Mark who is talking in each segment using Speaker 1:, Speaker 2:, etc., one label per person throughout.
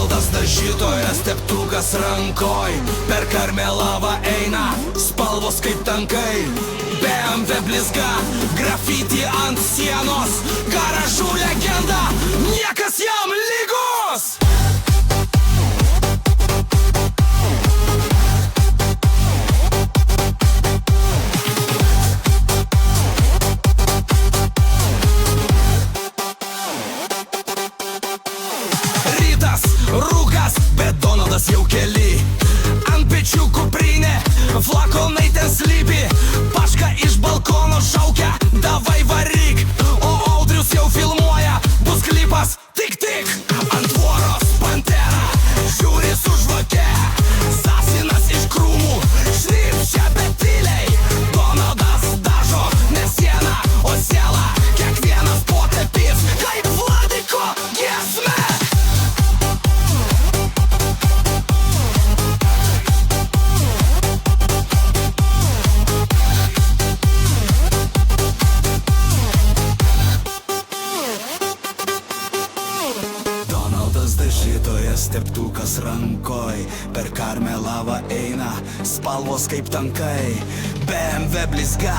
Speaker 1: Donaldas dažytojas, teptukas rankoj, per Karmelavą eina, spalvos kaip tankai. BMW blizga, grafiti ant sienos, garažų legenda, niekas jam lygus. Rūkas, bet Donaldas jau keli. Ant pečių kuprinė, flakonai ten slypi. Paška iš balkono šaukia, davai varyk. O Audrius jau filmuoja, bus klipas, tik. Ant tvoros pantera, žiūri su žvake. Sasinas iš krūmų, šnypščia bet tyliai. Donaldas dažo ne sieną, o sielą. Kiekvienas potepys, kaip Vladiko giesmė. Dažytojas, teptukas rankoj, per Karmelavą eina, spalvos kaip tankai. BMW blizga,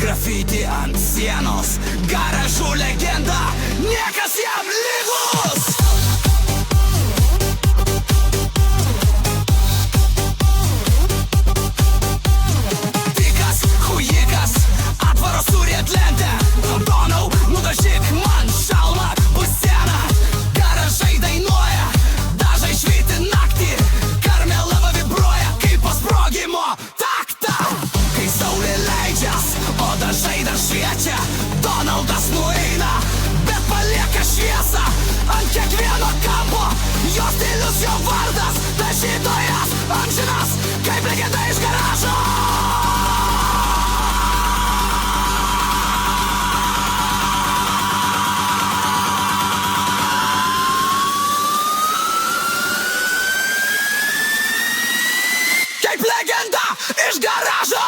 Speaker 1: grafiti ant sienos, garažų legenda, niekas jam lygus. Tikas, hujikas, atvaros turi atlentę. Donau, nudažyk man šalmą, bus sena. Garažai dainuoja, dažai švyti naktį. Karmelava vibruoja, kaip po sprogimo taktą. Kai saulė leidžias, o dažai dar šviečia, Donaldas nueina, bet palieka šviesą ant kiekvieno kampo. Jo stilius, jo vardas, dažytojas amžinas, kaip legenda iš garažo. Kaip legenda iš garažo.